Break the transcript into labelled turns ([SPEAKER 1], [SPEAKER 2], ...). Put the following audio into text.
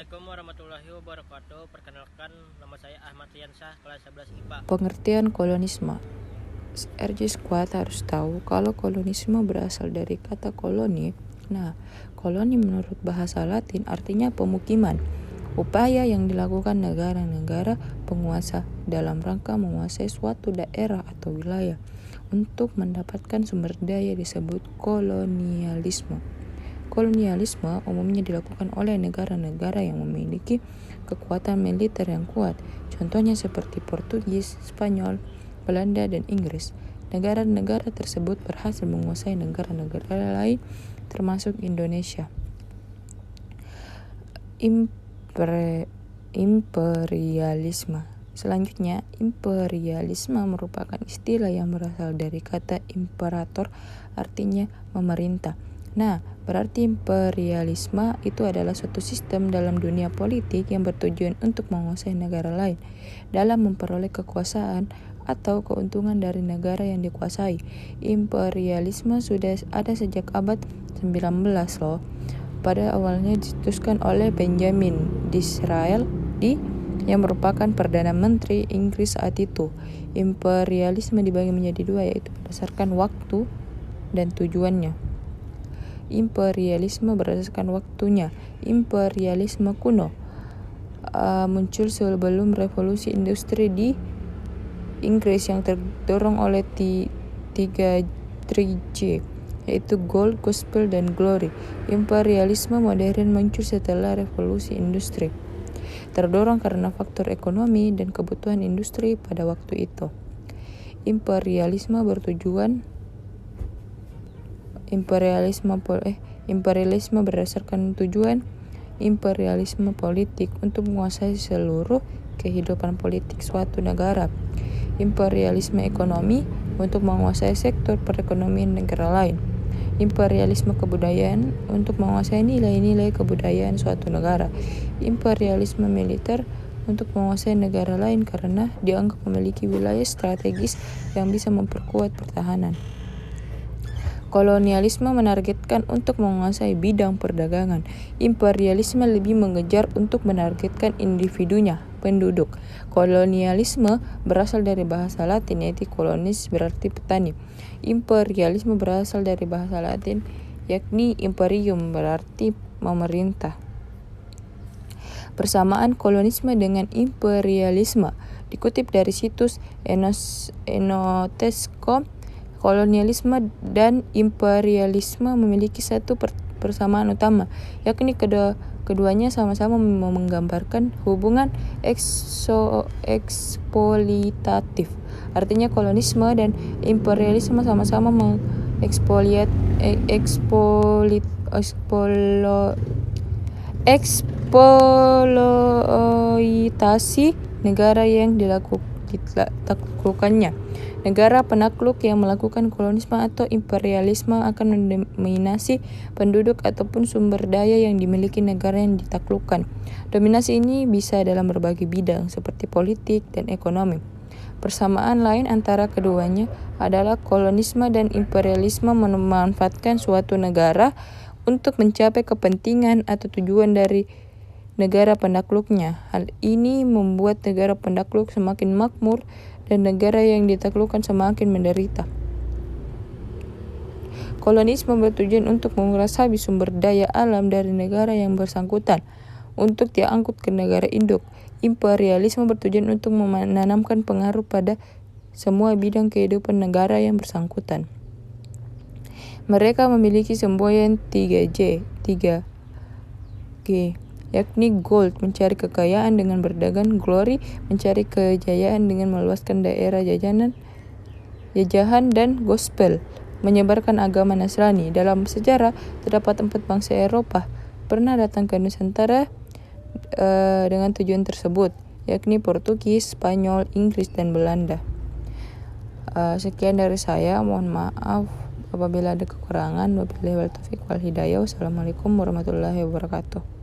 [SPEAKER 1] Assalamualaikum warahmatullahi wabarakatuh. Perkenalkan, nama saya Ahmad Riansyah, kelas 11 IPA.
[SPEAKER 2] Pengertian kolonisme. RJ Squad harus tahu kalau kolonisme berasal dari kata koloni. Nah, koloni menurut bahasa Latin artinya pemukiman. Upaya yang dilakukan negara-negara penguasa dalam rangka menguasai suatu daerah atau wilayah untuk mendapatkan sumber daya disebut kolonialisme. Kolonialisme umumnya dilakukan oleh negara-negara yang memiliki kekuatan militer yang kuat, contohnya seperti Portugis, Spanyol, Belanda, dan Inggris. Negara-negara tersebut berhasil menguasai negara-negara lain, termasuk Indonesia. Imperialisme. Selanjutnya, imperialisme merupakan istilah yang berasal dari kata imperator, artinya memerintah. Nah, berarti imperialisme itu adalah suatu sistem dalam dunia politik yang bertujuan untuk menguasai negara lain dalam memperoleh kekuasaan atau keuntungan dari negara yang dikuasai. Imperialisme sudah ada sejak abad 19 loh. Pada awalnya dicetuskan oleh Benjamin Disraeli yang merupakan Perdana Menteri Inggris saat itu. Imperialisme dibagi menjadi dua, yaitu berdasarkan waktu dan tujuannya. Imperialisme berdasarkan waktunya. Imperialisme kuno muncul sebelum revolusi industri di Inggris yang terdorong oleh 3G, yaitu Gold, Gospel, dan Glory. Imperialisme modern muncul setelah revolusi industri, terdorong karena faktor ekonomi dan kebutuhan industri pada waktu itu. Imperialisme berdasarkan tujuan. Imperialisme politik untuk menguasai seluruh kehidupan politik suatu negara. Imperialisme ekonomi untuk menguasai sektor perekonomian negara lain. Imperialisme kebudayaan untuk menguasai nilai-nilai kebudayaan suatu negara. Imperialisme militer untuk menguasai negara lain karena dianggap memiliki wilayah strategis yang bisa memperkuat pertahanan. Kolonialisme menargetkan untuk menguasai bidang perdagangan. Imperialisme lebih mengejar untuk menargetkan individunya, penduduk. Kolonialisme berasal dari bahasa Latin, yaitu kolonis berarti petani. Imperialisme berasal dari bahasa Latin, yakni imperium berarti memerintah. Persamaan kolonisme dengan imperialisme dikutip dari situs Enotescom. Kolonialisme dan imperialisme memiliki satu persamaan utama, yakni keduanya sama-sama menggambarkan hubungan eksploitatif. Artinya kolonisme dan imperialisme sama-sama eksploitasi negara yang ditaklukkannya. Negara penakluk yang melakukan kolonisme atau imperialisme akan mendominasi penduduk ataupun sumber daya yang dimiliki negara yang ditaklukkan. Dominasi ini bisa dalam berbagai bidang seperti politik dan ekonomi. Persamaan lain antara keduanya adalah kolonisme dan imperialisme memanfaatkan suatu negara untuk mencapai kepentingan atau tujuan dari negara penakluknya. Hal ini membuat negara penakluk semakin makmur dan negara yang ditaklukkan semakin menderita. Kolonisme bertujuan untuk menguras habis sumber daya alam dari negara yang bersangkutan untuk diangkut ke negara induk. Imperialisme bertujuan untuk menanamkan pengaruh pada semua bidang kehidupan negara yang bersangkutan. Mereka memiliki semboyan 3G, yakni gold, mencari kekayaan dengan berdagang; glory, mencari kejayaan dengan meluaskan daerah jajahan; dan gospel, menyebarkan agama Nasrani. Dalam sejarah, terdapat 4 bangsa Eropa pernah datang ke Nusantara dengan tujuan tersebut, yakni Portugis, Spanyol, Inggris, dan Belanda. Sekian dari saya, mohon maaf apabila ada kekurangan. Wabillahi taufiq wal hidayah. Wassalamualaikum warahmatullahi wabarakatuh.